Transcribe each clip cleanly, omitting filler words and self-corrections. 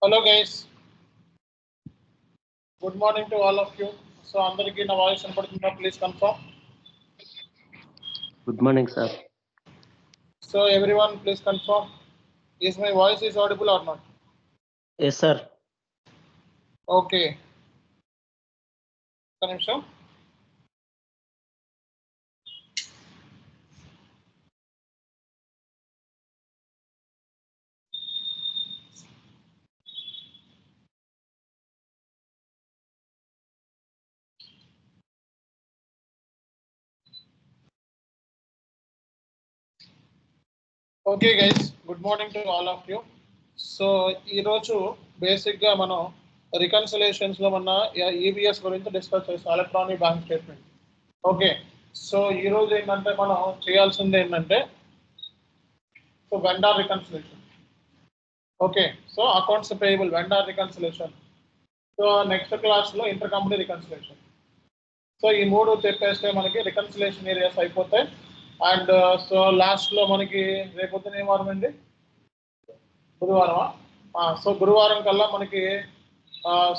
Hello guys, good morning to all of you. So andariki na voice anpadutunda, please confirm. Good morning, sir. So everyone, please confirm. Is my voice is audible or not? Yes, sir. Okay. Connection. Okay guys, good morning to all of you. So ee roju basic ga మనం reconciliations లో మన EBS గురించి discuss చేస్తాం, electronic bank statement. Okay, so ఈ రోజు ఏంటంటే మనం చేయాల్సింది ఏంటంటే so vendor reconciliation. Okay, so accounts payable, vendor reconciliation. So next class లో ఇంటర్ కంపెనీ రికన్సిలేషన్. సో ఈ మూడు చెప్పేస్తే మనకి రికన్సిలేషన్ ఏరియాస్ అయిపోతాయి. అండ్ సో లాస్ట్ లో మనకి రేపొద్దున ఏ వారం అండి? గురువారమా? సో గురువారం కల్లా మనకి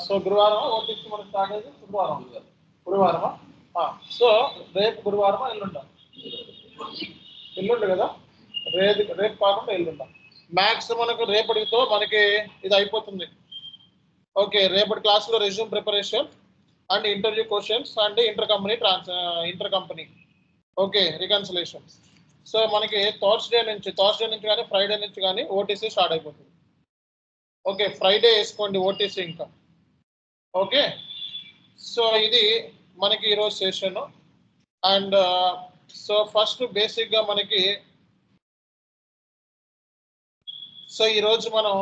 సో గురువారమా ఓటీసీ మనకి స్టార్ట్ అయ్యేది గురువారమా? సో రేపు గురువారమా ఎల్లుండా? ఎల్లుండి కదా, రేపు కాకుండా ఎల్లుండా. మ్యాథ్స్ మనకు రేపటితో మనకి ఇది అయిపోతుంది. ఓకే, రేపటి క్లాస్లో resume preparation and interview questions and inter company okay reconciliation. So మనకి థర్స్డే నుంచి కానీ ఫ్రైడే నుంచి కానీ ఓటీసీ స్టార్ట్ అయిపోతుంది. ఓకే, ఫ్రైడే వేసుకోండి ఓటీసీ ఇంకా. ఓకే, సో ఇది మనకి ఈరోజు సెషన్. అండ్ సో ఫస్ట్ బేసిక్గా మనకి సో ఈరోజు మనం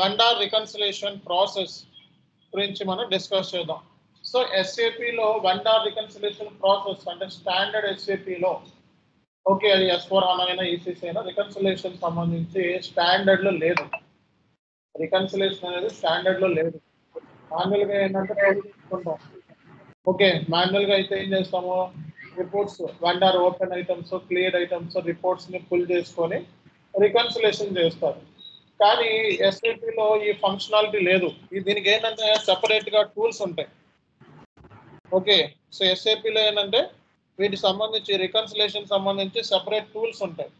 వెండర్ రికన్సిలేషన్ ప్రాసెస్ గురించి మనం డిస్కస్ చేద్దాం. సో ఎస్ఏపిలో వెండర్ రికన్సిలేషన్ ప్రాసెస్ అంటే స్టాండర్డ్ ఎస్ఏపిలో ఓకే, అది S/4HANA అయినా ECC అయినా రికన్సిలేషన్ సంబంధించి స్టాండర్డ్లో లేదు. రికన్సిలేషన్ అనేది స్టాండర్డ్లో లేదు. మాన్యువల్గా ఏంటంటే తీసుకుంటాం. ఓకే, మాన్యువల్గా అయితే ఏం చేస్తాము, reports vendor open items, clear items, రిపోర్ట్స్ని పుల్ చేసుకొని రికన్సిలేషన్ చేస్తారు. కానీ ఎస్ఏపిలో ఈ ఫంక్షనాలిటీ లేదు. దీనికి ఏంటంటే సెపరేట్గా టూల్స్ ఉంటాయి. ఓకే, సో ఎస్ఏపిలో ఏంటంటే వీటికి సంబంధించి రికన్సిలేషన్ సంబంధించి సెపరేట్ టూల్స్ ఉంటాయి.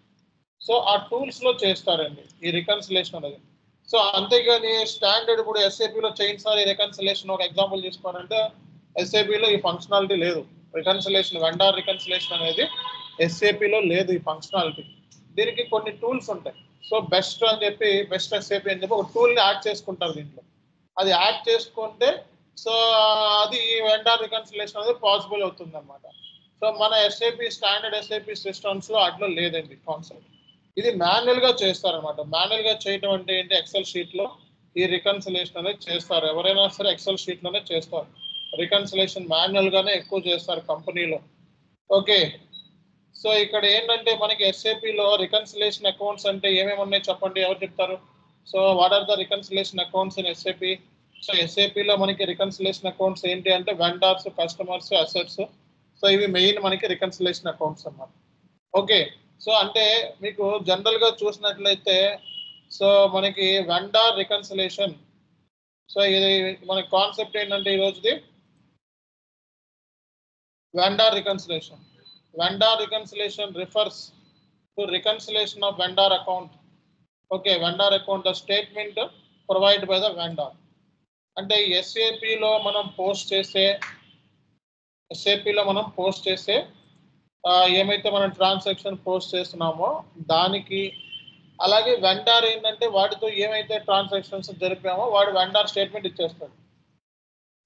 సో ఆ టూల్స్లో చేస్తారండి ఈ రికన్సిలేషన్ అనేది. సో అంతేగాని స్టాండర్డ్ ఇప్పుడు ఎస్ఏపిలో చేయించాలి రికన్సిలేషన్. ఒక ఎగ్జాంపుల్ తీసుకోవాలంటే ఎస్ఏపిలో ఈ ఫంక్షనాలిటీ లేదు. రికన్సిలేషన్ వెండర్ రికన్సిలేషన్ అనేది ఎస్ఏపిలో లేదు ఈ ఫంక్షనాలిటీ. దీనికి కొన్ని టూల్స్ ఉంటాయి. సో బెస్ట్ అని చెప్పి బెస్ట్ ఎస్ఏపి అని చెప్పి ఒక టూల్ని యాడ్ చేసుకుంటారు దీంట్లో. అది యాడ్ చేసుకుంటే సో అది వెండర్ రికన్సిలేషన్ అనేది పాసిబుల్ అవుతుంది అనమాట. సో మన ఎస్ఏపి స్టాండర్డ్ ఎస్ఏపి సిస్టమ్స్లో అట్లా లేదండి కాన్సెప్ట్. ఇది మాన్యువల్గా చేస్తారనమాట. మాన్యువల్గా చేయటం అంటే ఏంటి, ఎక్సెల్ షీట్లో ఈ రికన్సిలేషన్ అనేది చేస్తారు. ఎవరైనా సరే ఎక్సెల్ షీట్లోనే చేస్తారు. రికన్సిలేషన్ మాన్యువల్గానే ఎక్కువ చేస్తారు కంపెనీలో. ఓకే, సో ఇక్కడ ఏంటంటే మనకి ఎస్ఏపిలో రికన్సిలేషన్ అకౌంట్స్ అంటే ఏమేమి ఉన్నాయి చెప్పండి, ఎవరు చెప్తారు? So what are the reconciliation accounts in SAP? So ఎస్ఏపిలో మనకి రికన్సిలేషన్ అకౌంట్స్ ఏంటి అంటే వెండర్స్, కస్టమర్స్, అసెట్స్. సో ఇవి మెయిన్ మనకి రికన్సిలేషన్ అకౌంట్స్ అన్నమాట. ఓకే, సో అంటే మీకు జనరల్గా చూసినట్లయితే సో మనకి వెండర్ రికన్సిలేషన్. సో ఇది మన కాన్సెప్ట్ ఏంటంటే ఈరోజుది vendor reconciliation. Vendor reconciliation refers to reconciliation of vendor account. Okay, vendor account the statement provide by the vendor. అంటే ఎస్ఏపిలో మనం పోస్ట్ చేసే ఏమైతే మనం ట్రాన్సాక్షన్ పోస్ట్ చేస్తున్నామో దానికి, అలాగే వెండర్ ఏంటంటే వాటితో ఏమైతే ట్రాన్సాక్షన్స్ జరిపామో వాడు వెండర్ స్టేట్మెంట్ ఇచ్చేస్తాడు.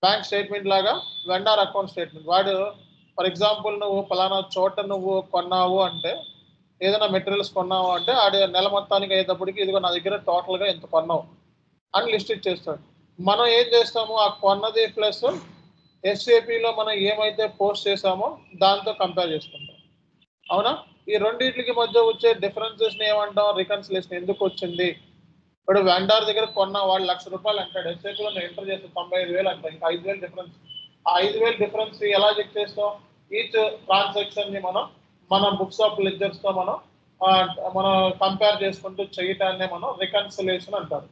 బ్యాంక్ స్టేట్మెంట్ లాగా వెండర్ అకౌంట్ స్టేట్మెంట్. వాడు ఫర్ ఎగ్జాంపుల్ నువ్వు ఫలానా చోట నువ్వు కొన్నావు అంటే, ఏదైనా మెటీరియల్స్ కొన్నావు అంటే ఆడి నెల మొత్తానికి అయ్యేటప్పటికి ఇదిగో నా దగ్గర టోటల్గా ఎంత కొన్నావు అని లిస్ట్ ఇచ్చేస్తాడు. మనం ఏం చేస్తాము, ఆ కొన్నది ప్లస్ ఎస్ఏపిలో మనం ఏమైతే పోస్ట్ చేసామో దాంతో కంపేర్ చేసుకుంటాం. అవునా? ఈ రెండింటికి మధ్య వచ్చే డిఫరెన్సెస్ని ఏమంటాం, రికన్సిలేషన్. ఎందుకు వచ్చింది? ఇప్పుడు వెండర్ దగ్గర కొన్న వాడు ₹1,00,000 అంటాడు, ఎస్ఏపిలో నేను ఎంటర్ చేస్తే 95,000 అంటాడు. ఇంకా 5,000 డిఫరెన్స్. ఆ 5,000 డిఫరెన్స్ ఎలా చెక్ చేస్తాం? ఈచ్ ట్రాన్సాక్షన్ని మన బుక్స్ ఆఫ్ లెడ్జర్స్తో మనం కంపేర్ చేసుకుంటూ చేయటాన్ని మనం రికన్సిలేషన్ అంటారు.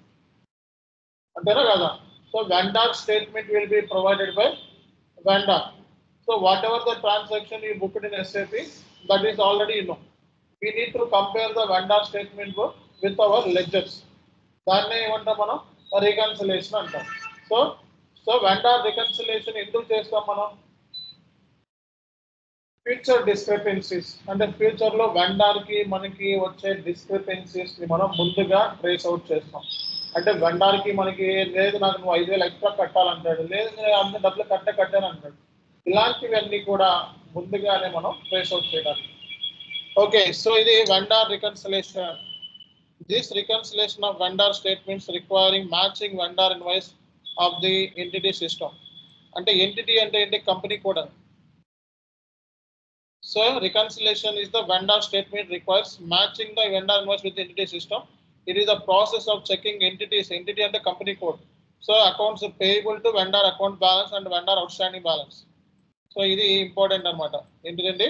అంతేనా కదా? So vendor statement will be provided by vendor. So whatever the transaction you booked in SAP, that is already you know. We need to compare the vendor statement book with our ledgers. దాన్నే ఏమంటాం మనం reconciliation అంటాం. So vendor reconciliation ఎందుకు చేస్తాం మనం? Future discrepancies అంటే future లో vendor కి మనకి వచ్చే డిస్క్రిపెన్సీస్ ని మనం ముందుగా ట్రేస్ అవుట్ చేస్తాం. అంటే వెండర్ కి మనకి లేదు నాకు నువ్వు 5,000 ఎక్స్ట్రా కట్టాలంటాడు, లేదు నేను అంత డబ్బులు కట్టాను అంటాడు. ఇలాంటివన్నీ కూడా ముందుగానే మనం ట్రేస్ అవుట్ చేయడానికి. ఓకే, సో ఇది vendor reconciliation. This reconciliation of vendor statements requiring matching vendor invoice of the entity system. అంటే entity అంటే ఏంటి? కంపెనీ కూడా. So reconciliation is the vendor statement requires matching the vendor invoice with the entity system. It is the process of checking entities. Entity అంటే company code. So accounts payable to vendor account balance and vendor outstanding balance. So ఇది important అన్నమాట. ఏంటిదండి?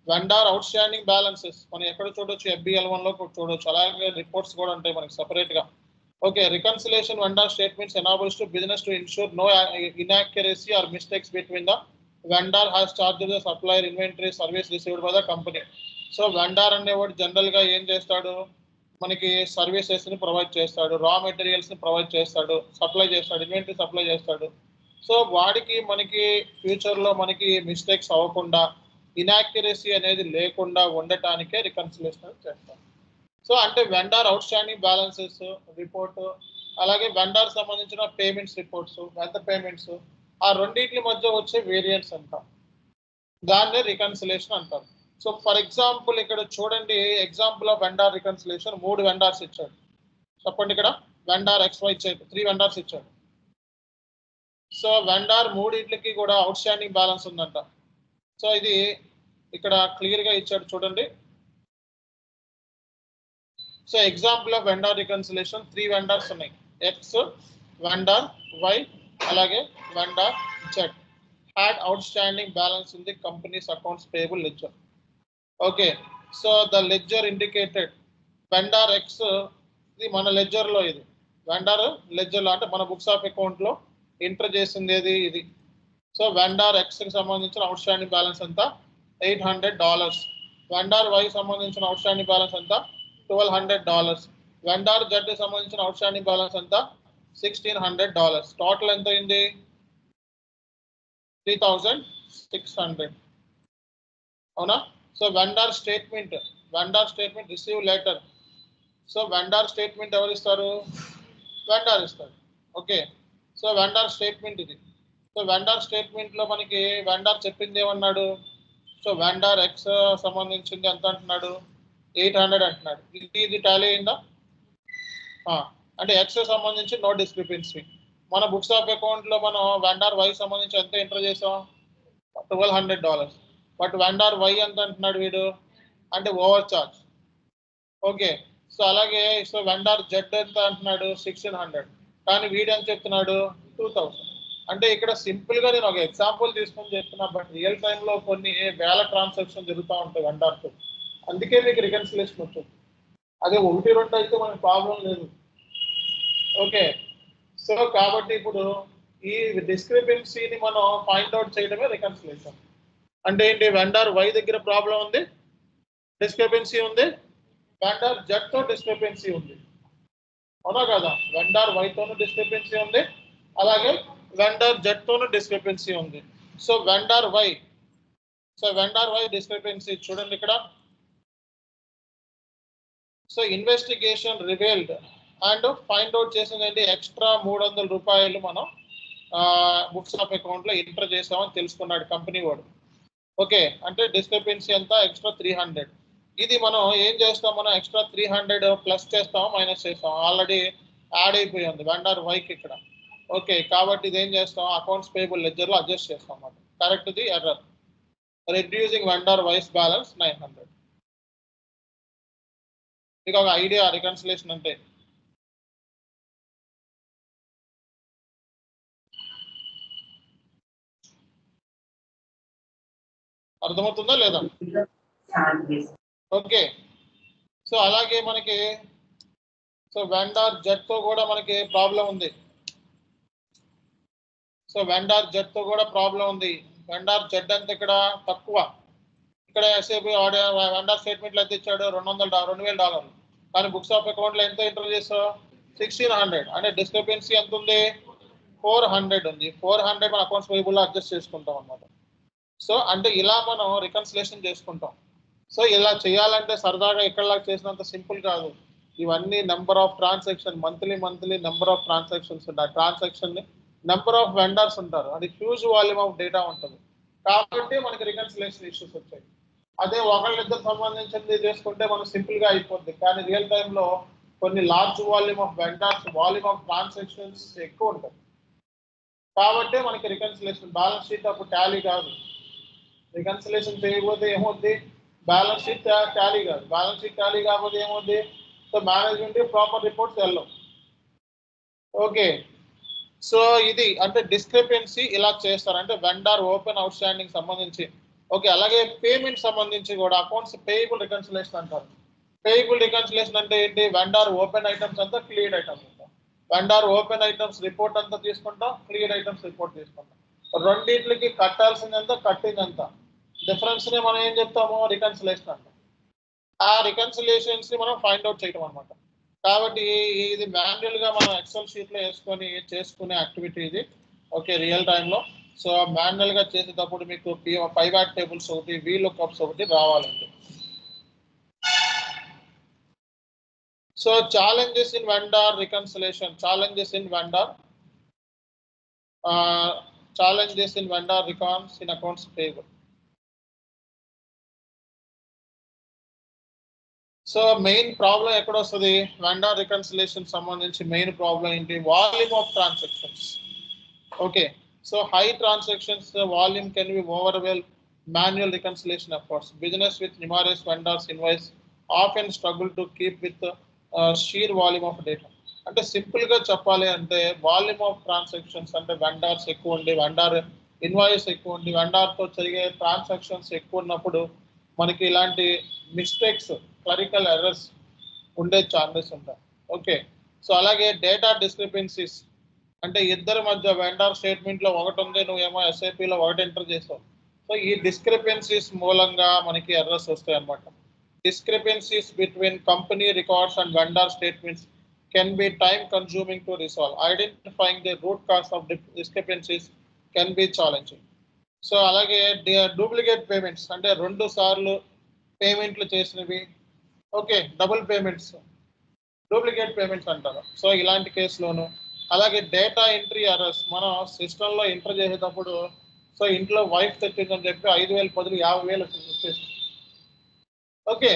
Vendor out standing balances మనం ఎక్కడ చూడొచ్చు? FBL1 లో చూడొచ్చు. అలాగే రిపోర్ట్స్ కూడా ఉంటాయి మనకి సెపరేట్ గా. Okay, reconciliation vendor statements enables to business to ensure no inaccuracy or mistakes between the vendor has charged the supplier inventory service received by the company. So vendor అనేవాడు general గా ఏం చేస్తాడు? మనకి services ని provide చేస్తాడు, రా materials ని provide చేస్తాడు, సప్లై చేస్తాడు, ఇన్వెంటరీ సప్లై చేస్తాడు. సో వాడికి మనకి ఫ్యూచర్ లో మనకి మిస్టేక్స్ అవ్వకుండా, ఇన్యాక్యురసీ అనేది లేకుండా ఉండటానికే రికన్సిలేషన్ చేస్తాం. సో అంటే vendor out standing balances report, అలాగే వెండర్ సంబంధించిన పేమెంట్స్ రిపోర్ట్స్, ఎంత పేమెంట్స్, ఆ రెండింటి మధ్య వచ్చే వేరియన్స్ అంటాం. దాన్నే రికన్సిలేషన్ అంటారు. సో ఫర్ ఎగ్జాంపుల్ ఇక్కడ చూడండి, example of vendor reconciliation 3 vendors ఇచ్చాడు. చెప్పండి, ఇక్కడ వెండర్ XY ఇచ్చాడు, 3 వెండర్స్ ఇచ్చాడు. సో వెండర్ మూడింటికి కూడా అవుట్ స్టాండింగ్ బ్యాలెన్స్ ఉందంట. సో ఇది ఇక్కడ క్లియర్ గా ఇచ్చాడు చూడండి. So example of vendor reconciliation 3 vendors ఉన్నాయి. X, వెండర్ Y, అలాగే vendor Z had outstanding balance in the company's accounts payable ledger. Okay, so the ledger indicated vendor X, ఇది మన లెడ్జర్ లో, ఇది వెండర్ లెడ్జర్ లో అంటే మన బుక్స్ ఆఫ్ అకౌంట్ లో ఎంటర్ చేసింది ఏది ఇది. సో వెండర్ X కి సంబంధించిన అవుట్ స్టాండింగ్ బ్యాలెన్స్ ఎంత? $800. వెండర్ Y సంబంధించిన అవుట్ స్టాండింగ్ బ్యాలెన్స్ ఎంత? $1,200. వెండర్ Z కి సంబంధించిన అవుట్ స్టాండింగ్ బ్యాలెన్స్ ఎంత? $1,600. టోటల్ ఎంత అయింది? 3,600. అవునా? So vendor statement receive letter. So vendor statement ఎవరు ఇస్తారు? వెండర్ ఇస్తారు. ఓకే, సో వెండర్ స్టేట్మెంట్ ఇది. సో వెండర్ స్టేట్మెంట్ లో మనకి వెండర్ చెప్పింది ఏమన్నాడు? సో వెండర్ X సంబంధించింది ఎంత అంటున్నాడు? 800 అంటున్నాడు. ఇది టాలీ అయిందా? అంటే X సంబంధించి నో డిస్క్రిపెన్సీ. మన బుక్స్ ఆఫ్ అకౌంట్ లో మనం వెండర్ Y సంబంధించి ఎంత ఎంటర్ చేసాం? $1,200. బట్ వెండర్ Y ఎంత అంటున్నాడు వీడు? అంటే ఓవర్ చార్జ్. ఓకే, సో అలాగే సో వెండర్ Z ఎంత అంటున్నాడు? 1,600. కానీ వీడు ఎంత చెప్తున్నాడు? 2,000. అంటే ఇక్కడ సింపుల్ గా నేను ఒక ఎగ్జాంపుల్ తీసుకొని చెప్తున్నా, బట్ రియల్ టైమ్ లో కొన్ని వేల ట్రాన్సాక్షన్ జరుగుతూ ఉంటాయి వెండర్తో. అందుకే మీకు రికన్సిలేషన్ వచ్చింది. అదే 1-2 అయితే మనకి ప్రాబ్లం లేదు. ఓకే, సో కాబట్టి ఇప్పుడు ఈ డిస్క్రిపెన్సీని మనం ఫైండ్ అవుట్ చేయడమే రికన్సిలేషన్. అంటే ఏంటి? వెండర్ Y దగ్గర ప్రాబ్లం ఉంది, డిస్క్రిపెన్సీ ఉంది, వెండర్ Z తో డిస్క్రిపెన్సీ ఉంది. అవునా కదా? వెండర్ Y తోను డిస్క్రిపెన్సీ ఉంది, అలాగే వెండర్ Z తోను డిస్క్రిపెన్సీ ఉంది. సో వెండర్ Y డిస్క్రిపెన్సీ చూడండి ఇక్కడ. So investigation revealed and find out చేసింది ఏంటి? ఎక్స్ట్రా $300 మనం బుక్స్ ఆఫ్ అకౌంట్ లో ఎంటర్ చేసామని తెలుసుకున్నాడు కంపెనీ వాడు. ఓకే, అంటే డిస్క్రిపెన్సీ ఎంత? ఎక్స్ట్రా 300. ఇది మనం ఏం చేస్తాం? మనం ఎక్స్ట్రా 300 ప్లస్ చేస్తాం, మైనస్ చేస్తాం. ఆల్రెడీ యాడ్ అయిపోయింది వెండర్ వైకి ఇక్కడ. ఓకే, కాబట్టి ఇది ఏం చేస్తాం? అకౌంట్స్ పేబుల్ లెడ్జర్ లో అడ్జస్ట్ చేస్తాం అన్నమాట. Correct the error. Reducing vendor Y's balance 900. మీకు ఒక ఐడియా రికన్సిలేషన్ అంటే. అర్థమవుతుందా లేదా? ఓకే, సో అలాగే మనకి సో వెండర్ Z తో కూడా మనకి ప్రాబ్లం ఉంది. సో వెండార్ జెడ్ తో కూడా ప్రాబ్లం ఉంది. వెండార్ జెడ్ అంత ఇక్కడ తక్కువ. ఇక్కడ ఎస్ఏపి వెండార్ స్టేట్మెంట్లు ఎంత ఇచ్చాడు, $2,000 కానీ బుక్స్ ఆఫ్ అకౌంట్ లో ఎంత ఎంటర్ చేసావు, 1600. అంటే డిస్క్రిపెన్సీ ఎంత ఉంది, 400 ఉంది. 400 మన అకౌంట్స్ పేయబుల్ లో అడ్జస్ట్ చేసుకుంటాం అన్నమాట. సో అంటే ఇలా మనం రికన్సిలేషన్ చేసుకుంటాం. సో ఇలా చేయాలంటే సరదాగా ఎక్కడలాగా చేసినంత సింపుల్ కాదు. ఇవన్నీ number of transaction, monthly number of transactions ఉంటాయి. ట్రాన్సాక్షన్ నెంబర్ ఆఫ్ వెండర్స్ ఉంటారు, అది హ్యూజ్ వాల్యూమ్ ఆఫ్ డేటా ఉంటుంది. కాబట్టి మనకి రికన్సిలేషన్ ఇష్యూస్ వచ్చాయి. అదే ఒకళ్ళిద్దరు సంబంధించింది చేసుకుంటే మనం సింపుల్ గా అయిపోద్ది. కానీ రియల్ టైంలో కొన్ని large volume of vendors, volume of transactions ఎక్కువ ఉంటాయి. కాబట్టి మనకి రికన్సిలేషన్ బ్యాలెన్స్ షీట్ అప్పుడు టాలీ కాదు. రికన్సిలేషన్ చేయకపోతే ఏమవుద్ది, బ్యాలెన్స్ షీట్ టాలీ కాదు. బ్యాలెన్స్ షీట్ టాలీ కాకపోతే ఏమవుద్ది, సో మేనేజ్మెంట్ ప్రాపర్ రిపోర్ట్స్ వెళ్ళవు. ఓకే, సో ఇది అంటే డిస్క్రిపెన్సీ ఇలా చేస్తారు, అంటే వెండర్ ఓపెన్ అవుట్ స్టాండింగ్ సంబంధించి. ఓకే, అలాగే పేమెంట్ సంబంధించి కూడా అకౌంట్స్ పేయబుల్ రికన్సిలేషన్ అంటారు. పేయబుల్ రికన్సిలేషన్ అంటే ఏంటి, వెండర్ ఓపెన్ ఐటమ్స్ అంతా క్లియర్డ్ ఐటమ్స్ అంతా. వెండర్ ఓపెన్ ఐటమ్స్ రిపోర్ట్ అంతా తీసుకుంటాం, క్లియర్ ఐటమ్స్ రిపోర్ట్ తీసుకుంటాం. రెండింటికి కట్టాల్సిందంతా కట్టిందంతా. డిఫరెన్స్ ని మనం ఏం చెప్తాము, రికన్సిలేషన్ అంటాం. ఆ రికన్సిలేషన్స్ ని మనం ఫైండ్ అవుట్ చేయడం అనమాట. కాబట్టి ఇది మాన్యువల్ గా మనం ఎక్సెల్ షీట్ లో వేసుకొని చేసుకునే యాక్టివిటీ ఇది. ఓకే, రియల్ టైంలో. సో మాన్యువల్ గా చేసేటప్పుడు మీకు పైవాట్ టేబుల్స్ ఒకటి, VLOOKUPs ఒకటి రావాలండి. So challenges in vendor reconciliation, challenges in vendor recons in accounts payable. So main problem ఎక్కడ వస్తుంది, వెండర్ రికన్సిలేషన్ సంబంధించి మెయిన్ ప్రాబ్లం ఏంటి, volume of transactions. Okay, so high transactions volume can be overwhelm manual reconciliation efforts. Business with numerous vendors invoice often struggle to keep with sheer volume of data. అంటే simple గా చెప్పాలి అంటే volume of transactions అంటే vendors ఎక్కువ ఉండి, vendor invoice ఎక్కువ ఉండి, vendor తో జరిగే ట్రాన్సాక్షన్స్ ఎక్కువ ఉన్నప్పుడు మనకి ఇలాంటి మిస్టేక్స్, క్లరికల్ ఎర్రర్స్ ఉండే ఛాన్సెస్ ఉంటాయి. ఓకే, సో అలాగే డేటా డిస్క్రిపెన్సీస్ అంటే ఇద్దరి మధ్య వెండర్ స్టేట్మెంట్ లో ఒకటి ఉంది, నువ్వేమో ఎస్ఐపి లో ఒకటి ఎంటర్ చేసావు. సో ఈ డిస్క్రిపెన్సీస్ మూలంగా మనకి ఎర్రర్స్ వస్తాయి అన్నమాట. Discrepancies between company records and vendor statements can be time consuming to resolve. Identifying the root cause of discrepancies can be challenging. So అలాగే డూప్లికేట్ పేమెంట్స్ అంటే 2 సార్లు పేమెంట్లు చేసినవి, okay, double payments, duplicate payments అంటారు. So ఇలాంటి కేసులోను. అలాగే data entry errors, మనం సిస్టంలో ఎంటర్ చేసేటప్పుడు సో ఇంట్లో వైఫ్ తెచ్చిందని చెప్పి 5,000 బదులు 50,000 వచ్చేసి. ఓకే,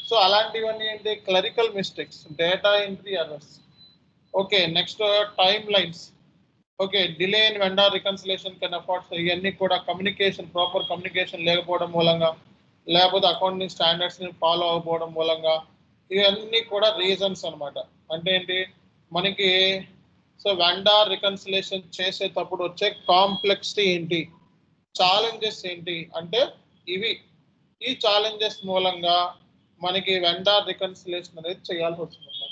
సో అలాంటివన్నీ ఏంటి, clerical mistakes, data entry errors. Okay, next time lines. Okay, delay in vendor reconciliation can afford. ఇవన్నీ కూడా కమ్యూనికేషన్, ప్రాపర్ కమ్యూనికేషన్ లేకపోవడం మూలంగా, లేకపోతే అకౌంటింగ్ స్టాండర్డ్స్ ని ఫాలో అవ్వకపోవడం మూలంగా, ఇవన్నీ కూడా రీజన్స్ అన్నమాట. అంటే ఏంటి మనకి, సో వెండర్ రికన్సిలేషన్ చేసేటప్పుడు వచ్చే కాంప్లెక్సిటీ ఏంటి, ఛాలెంజెస్ ఏంటి అంటే ఇవి. ఈ ఛాలెంజెస్ మూలంగా మనకి వెండర్ రికన్సిలేషన్ అనేది చేయాల్సి వస్తుంది.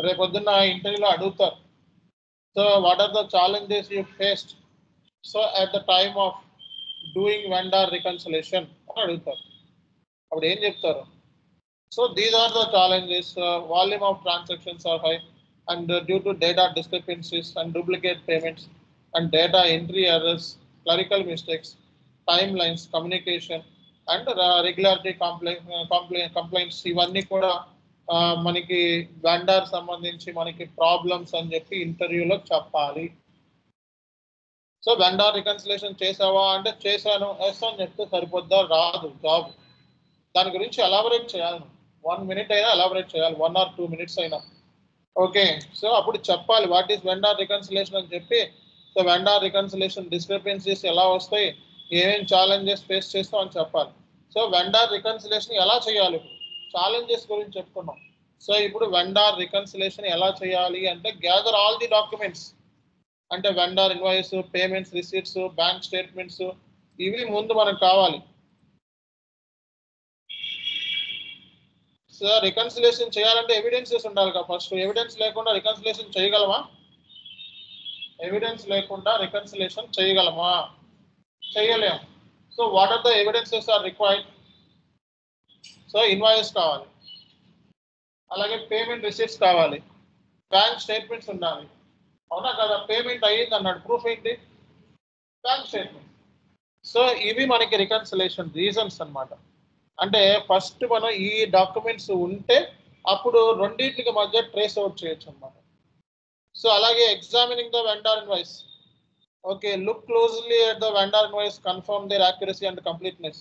రేపొద్దున్న ఇంటర్వ్యూలో అడుగుతారు, so what are the challenges you faced so at the time of doing vendor reconciliation అని అడుగుతారు. అప్పుడు ఏం చెప్తారు, so these are the challenges, volume of transactions are high and due to data discrepancies and duplicate payments and data entry errors, clerical mistakes, timelines, communication and regularity complaints. ఇవన్నీ కూడా మనకి vendor సంబంధించి మనకి problems అని చెప్పి ఇంటర్వ్యూలో చెప్పాలి. So vendor reconciliation చేసావా అంటే చేశాను, ఎస్ అని చెప్తే సరిపోద్దా, రాదు జాబ్. దాని గురించి ఎలాబరేట్ చేయాలి, 1 minute అయినా ఎలాబరేట్ చేయాలి, 1 or 2 minutes అయినా. ఓకే, సో అప్పుడు చెప్పాలి వాట్ ఈస్ వెండర్ రికన్సిలేషన్ అని చెప్పి. సో వెండర్ రికన్సిలేషన్ డిస్క్రిపెన్సీస్ ఎలా వస్తాయి, ఏమేం ఛాలెంజెస్ ఫేస్ చేస్తాం అని చెప్పాలి. సో వెండర్ రికన్సిలేషన్ ఎలా చేయాలి, ఛాలెంజెస్ గురించి చెప్పుకున్నాం. సో ఇప్పుడు వెండర్ రికన్సిలేషన్ ఎలా చేయాలి అంటే గ్యాదర్ ఆల్ ది డాక్యుమెంట్స్, అంటే vendor invoice, payments, receipts, bank statements, ఇవి ముందు మనకు కావాలి. సో రికన్సిలేషన్ చేయాలంటే ఎవిడెన్సెస్ ఉండాలి కదా ఫస్ట్. ఎవిడెన్స్ లేకుండా రికన్సిలేషన్ చేయగలమా? ఎవిడెన్స్ లేకుండా రికన్సిలేషన్ చేయగలమా? చేయలేము. So what are the evidences are required? So invoice కావాలి, అలాగే పేమెంట్ రిసీట్స్ కావాలి, బ్యాంక్ స్టేట్మెంట్స్ ఉండాలి. అవునా కదా? పేమెంట్ అయ్యింది అన్నాడు, ప్రూఫ్ ఏంటి? Bank statement. సో ఇవి మనకి రికన్సిలేషన్ రీజన్స్ అన్నమాట. అంటే ఫస్ట్ మనం ఈ డాక్యుమెంట్స్ ఉంటే అప్పుడు రెండింటికి మధ్య ట్రేస్ అవుట్ చేయొచ్చు అన్నమాట. సో అలాగే examining the vendor invoice. Okay, look closely at the vendor invoice, confirm their accuracy and completeness,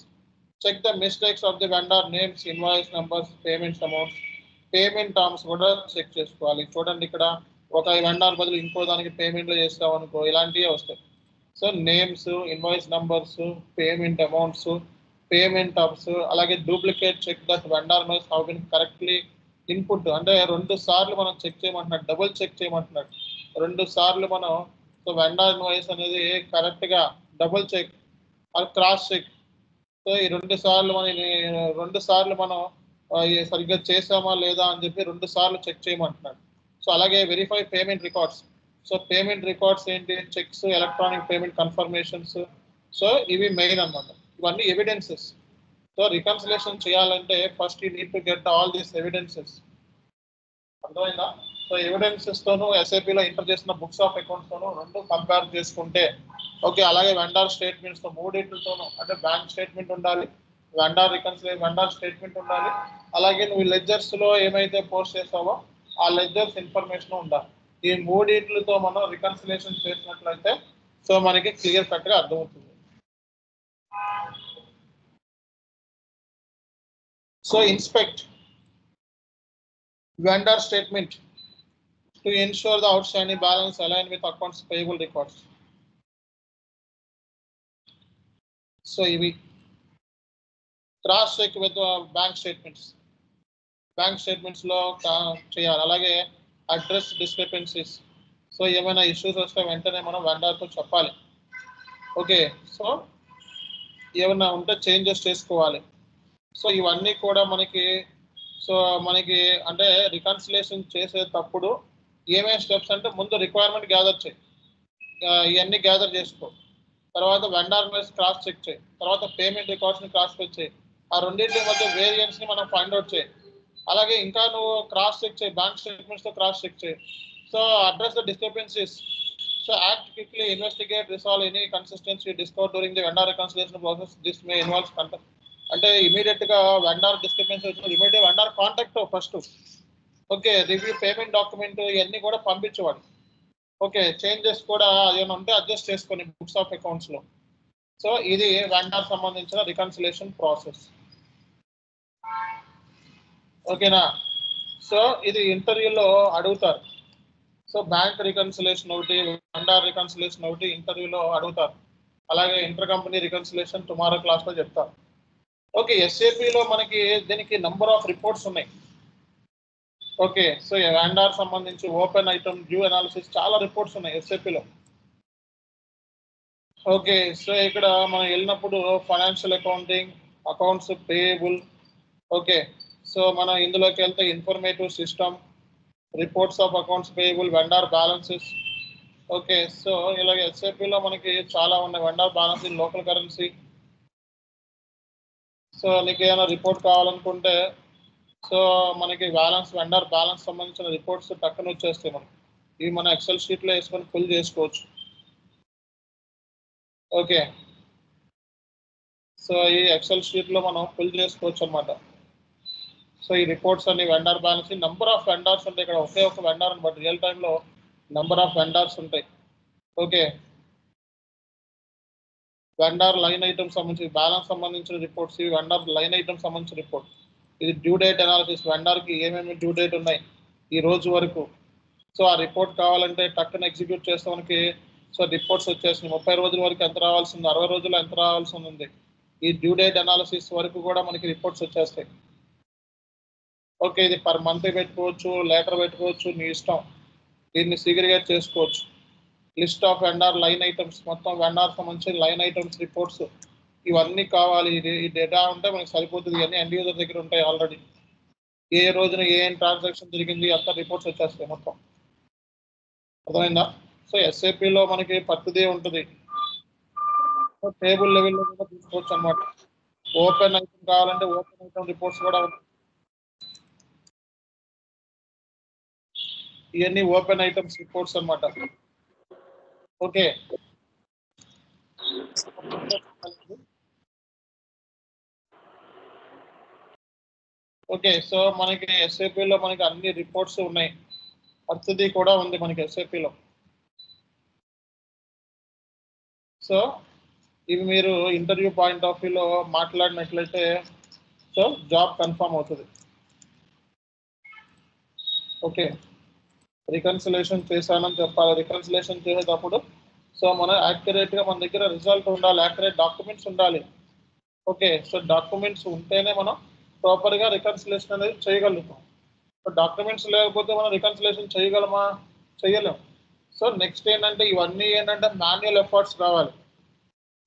check the mistakes of the vendor names, invoice numbers, payments amounts, payment terms కూడా check చేసుకోవాలి. చూడండి, ఇక్కడ ఒక vendor బదులు ఇంకో దానికి పేమెంట్లు చేస్తాం అనుకో, ఇలాంటివే వస్తాయి. So names, invoice numbers, payment amounts, payment terms, అలాగే duplicate check that vendor invoice how been correctly input. అంటే 2 సార్లు మనం చెక్ చేయమంటున్నాడు, డబుల్ చెక్ చేయమంటున్నాడు. 2 సార్లు మనం సో వెండర్ ఇన్వాయిస్ అనేది కరెక్ట్గా డబుల్ చెక్ అది క్రాస్ చెక్. సో ఈ 2 సార్లు మనం సరిగ్గా చేసామా లేదా అని చెప్పి 2 సార్లు చెక్ చేయమంటున్నాడు. సో అలాగే verify payment records. So payment records ఏంటి? Checks, electronic payment confirmations. So ఇవి మెయిన్ అన్నమాట. ఇవన్నీ ఎవిడెన్సెస్. సో రికన్సిలేషన్ చేయాలంటే first you need to get all these evidences. అర్థమైందా? సో ఎవిడెన్సెస్ తోను ఎస్ఐపిలో ఎంటర్ చేసిన బుక్స్ ఆఫ్ అకౌంట్స్ తోను 2 కంపేర్ చేసుకుంటే ఓకే. అలాగే వెండర్ స్టేట్మెంట్స్ తో 3 అంటే బ్యాంక్ స్టేట్మెంట్ ఉండాలి, వెండర్ స్టేట్మెంట్ ఉండాలి, అలాగే నువ్వు లెడ్జర్స్ లో ఏమైతే పోస్ట్ చేసావో ఆ లెడ్జర్స్ ఇన్ఫర్మేషన్ ఉండాలి. ఈ 3 మనం రికన్సిలేషన్ చేసినట్లయితే సో మనకి క్లియర్ కట్ గా అర్థమవుతుంది. So inspect vendor statement to ensure the outstanding balance align with accounts payable records. So ivi cross check with the bank statements lo cheyali. Alage address discrepancies. So ఏమైనా issues వస్తే వెంటనే మనం vendor తో చెప్పాలి. Okay, so ఏమైనా ఉంటే changes చేసుకోవాలి. So ఇవన్నీ కూడా మనకి అంటే రికన్సిలేషన్ చేసేటప్పుడు ఏమేమి స్టెప్స్ అంటే ముందు రిక్వైర్మెంట్ గ్యాదర్ చేయి, ఇవన్నీ గ్యాదర్ చేసుకో. తర్వాత వెండర్ ఇన్వాయిస్ క్రాస్ చెక్ చేయి, తర్వాత పేమెంట్ రికార్డ్స్ ని క్రాస్ చెక్ చేయి, ఆ రెండింటి మధ్య వేరియన్స్ ని మనం ఫైండ్ అవుట్ చేయి. అలాగే ఇంకా నువ్వు క్రాస్ చెక్ చేయి, బ్యాంక్ స్టేట్మెంట్స్ తో క్రాస్ చెక్ చేయి. So address the discrepancies. So act quickly, investigate, resolve any consistency discover during the vendor reconciliation process. This may involves అంటే ఇమీడియట్ గా వెండర్ డిస్క్రిపెన్సీ వచ్చిన immediate vendor contact first. Okay, review payment document ఇవన్నీ కూడా పంపించేవాడు. Okay, changes కూడా ఏమైనా ఉంటే adjust చేసుకొని books of accounts లో. సో ఇది వెండర్ సంబంధించిన రికన్సిలేషన్ ప్రాసెస్. ఓకేనా? సో ఇది ఇంటర్వ్యూలో అడుగుతారు. సో బ్యాంక్ రికన్సిలేషన్ ఒకటి, వెండర్ రికన్సిలేషన్ ఒకటి ఇంటర్వ్యూలో అడుగుతారు. అలాగే inter company reconciliation tomorrow class లో చెప్తారు. ఓకే, ఎస్ఏపిలో మనకి దీనికి నంబర్ ఆఫ్ రిపోర్ట్స్ ఉన్నాయి. ఓకే, సో వెండర్ సంబంధించి ఓపెన్ ఐటమ్, డ్యూ అనాలిసిస్ చాలా రిపోర్ట్స్ ఉన్నాయి ఎస్ఏపిలో. ఓకే, సో ఇక్కడ మనం వెళ్ళినప్పుడు financial accounting, accounts payable. Okay, so మనం ఇందులోకి వెళ్తే informative system, reports of accounts payable, vendor balances. Okay, so ఇలాగ ఎస్ఏపిలో మనకి చాలా ఉన్నాయి. Vendor balance in local currency. So నీకు ఏమైనా రిపోర్ట్ కావాలనుకుంటే సో మనకి వెండర్ బ్యాలెన్స్ సంబంధించిన రిపోర్ట్స్ టక్కన వచ్చేస్తాయి. మనం ఇవి మన ఎక్సెల్ షీట్లో వేసుకొని ఫిల్ చేసుకోవచ్చు. ఓకే, సో ఈ ఎక్సెల్ షీట్లో మనం ఫిల్ చేసుకోవచ్చు అనమాట. సో ఈ రిపోర్ట్స్ అన్ని vendor balance, number of vendors ఉంటాయి. ఇక్కడ ఒకే ఒక వెండర్ అని బట్ రియల్ టైంలో నంబర్ ఆఫ్ వెండర్స్ ఉంటాయి. ఓకే, వెండర్ లైన్ ఐటమ్ సంబంధించి బ్యాలెన్స్ సంబంధించిన రిపోర్ట్స్, ఇవి వెండర్ లైన్ ఐటమ్ సంబంధించిన రిపోర్ట్. ఇది డ్యూ డేట్ అనాలిసిస్, వెండర్కి ఏమేమి డ్యూ డేట్ ఉన్నాయి ఈ రోజు వరకు. సో ఆ రిపోర్ట్ కావాలంటే టక్కున ఎగ్జిక్యూట్ చేస్తానికి సో రిపోర్ట్స్ వచ్చేసినాయి. 30 రోజుల వరకు ఎంత రావాల్సి ఉంది, 60 రోజులు ఎంత రావాల్సి ఉంది. ఈ డ్యూ డేట్ అనాలిసిస్ వరకు కూడా మనకి రిపోర్ట్స్ వచ్చేస్తాయి. ఓకే, ఇది పర్ మంత్ పెట్టుకోవచ్చు, లేటర్ పెట్టుకోవచ్చు, నీ ఇష్టం. దీన్ని సిగ్రిగేట్ చేసుకోవచ్చు. List of vendor line items, మొత్తం వెండర్ సంబంధించి లైన్ ఐటమ్స్ రిపోర్ట్స్ ఇవన్నీ కావాలి. ఈ డేటా ఉంటే మనకి సరిపోతుంది. ఇవన్నీ ఎండ్ యూజర్ దగ్గర ఉంటాయి ఆల్రెడీ. ఏ రోజున ఏం ట్రాన్సాక్షన్ జరిగింది అంత రిపోర్ట్స్ వచ్చేస్తాయి మొత్తం. అర్థమైందా? సో ఎస్ఏపిలో మనకి ప్రతిదీ ఉంటుంది. సో టేబుల్ లెవెల్లో కూడా తీసుకోవచ్చు అనమాట. ఓపెన్ ఐటమ్ కావాలంటే ఓపెన్ ఐటమ్ రిపోర్ట్స్ కూడా ఉంటాయి. ఇవన్నీ ఓపెన్ ఐటమ్స్ రిపోర్ట్స్ అనమాట. Okay, okay. సో మనకి ఎస్ఏపిలో మనకి అన్ని రిపోర్ట్స్ ఉన్నాయి, ప్రతిదీ కూడా ఉంది మనకి ఎస్ఏపిలో. సో ఇవి మీరు ఇంటర్వ్యూ పాయింట్ ఆఫ్ వ్యూలో మాట్లాడినట్లయితే సో జాబ్ కన్ఫర్మ్ అవుతుంది. ఓకే, రికన్సిలేషన్ చేశానని చెప్పాలి. రికన్సిలేషన్ చేసేటప్పుడు సో మనం యాక్యురేట్గా మన దగ్గర రిజల్ట్ ఉండాలి, యాక్యురేట్ డాక్యుమెంట్స్ ఉండాలి. ఓకే, సో డాక్యుమెంట్స్ ఉంటేనే మనం ప్రాపర్గా రికన్సిలేషన్ అనేది చేయగలుగుతాం. సో డాక్యుమెంట్స్ లేకపోతే మనం రికన్సిలేషన్ చేయగలమా? చేయలేం. సో నెక్స్ట్ ఏంటంటే ఇవన్నీ ఏంటంటే మాన్యువల్ ఎఫర్ట్స్ కావాలి.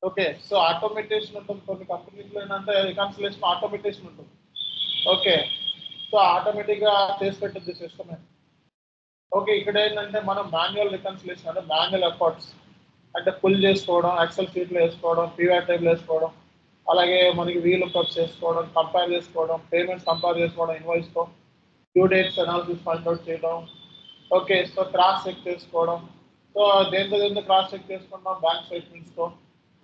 ఓకే, సో ఆటోమేటేషన్ ఉంటుంది కొన్ని కంపెనీస్లో, ఏంటంటే రికన్సిలేషన్ ఆటోమేటేషన్ ఉంటుంది. ఓకే, సో ఆటోమేటిక్గా చేసి పెట్టింది సిస్టమే. ఓకే, ఇక్కడ ఏంటంటే మనం మాన్యువల్ రికన్సిలేషన్ అంటే మాన్యువల్ ఎఫర్ట్స్ అంటే పుల్ చేసుకోవడం, ఎక్సెల్ షీట్లో వేసుకోవడం, పీవై టైబ్లో వేసుకోవడం, అలాగే మనకి వీలుకప్స్ చేసుకోవడం, కంపేర్ చేసుకోవడం, పేమెంట్స్ కంపేర్ చేసుకోవడం, ఇన్వాయిస్తో due dates analysis find out చేయడం. ఓకే, సో క్రాస్ చెక్ చేసుకోవడం. సో దేంతో క్రాస్ చెక్ చేసుకుంటాం? బ్యాంక్ స్టేట్మెంట్స్తో,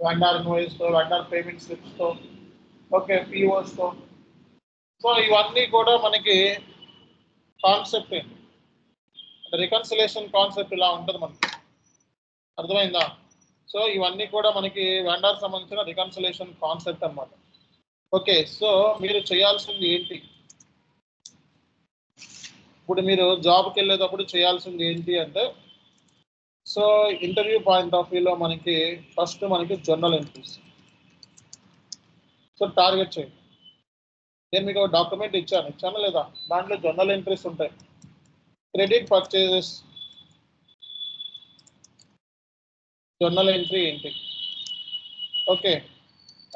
వెండార్ ఇన్వాయిస్తో, వెండార్ పేమెంట్ స్లిప్స్తో, ఓకే, పిఓస్తో. సో ఇవన్నీ కూడా మనకి కాన్సెప్ట్, రికన్సిలేషన్ కాన్సెప్ట్ ఇలా ఉంటుంది మనకి. అర్థమైందా? సో ఇవన్నీ కూడా మనకి వెండార్ సంబంధించిన రికన్సిలేషన్ కాన్సెప్ట్ అన్నమాట. ఓకే, సో మీరు చేయాల్సింది ఏంటి? ఇప్పుడు మీరు జాబ్కి వెళ్ళేటప్పుడు చేయాల్సింది ఏంటి అంటే సో ఇంటర్వ్యూ పాయింట్ ఆఫ్ వ్యూలో మనకి ఫస్ట్ మనకి జర్నల్ ఎంట్రీస్. సో టార్గెట్ చేయండి. నేను మీకు ఒక డాక్యుమెంట్ ఇచ్చానా లేదా? దాంట్లో జర్నల్ ఎంట్రీస్ ఉంటాయి. క్రెడిట్ పర్చేజెస్ జర్నల్ ఎంట్రీ ఏంటి? ఓకే,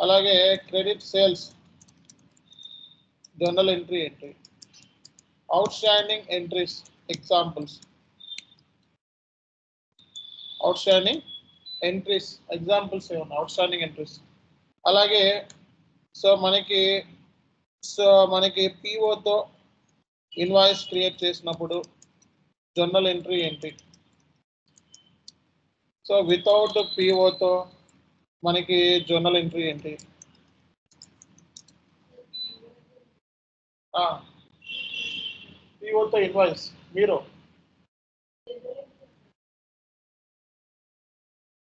అలాగే క్రెడిట్ సేల్స్ జర్నల్ ఎంట్రీ ఏంటి? Out standing entries examples, out standing entries examples ఏమన్నా అవుట్ స్టాండింగ్ ఎంట్రీస్. అలాగే సో మనకి పిఓతో ఇన్వాయిస్ క్రియేట్ చేసినప్పుడు జర్నల్ ఎంట్రీ ఏంటి? సో వితౌట్ పిఓతో మనకి జర్నల్ ఎంట్రీ ఏంటి? పిఓతో ఇన్వాయిస్ మీరు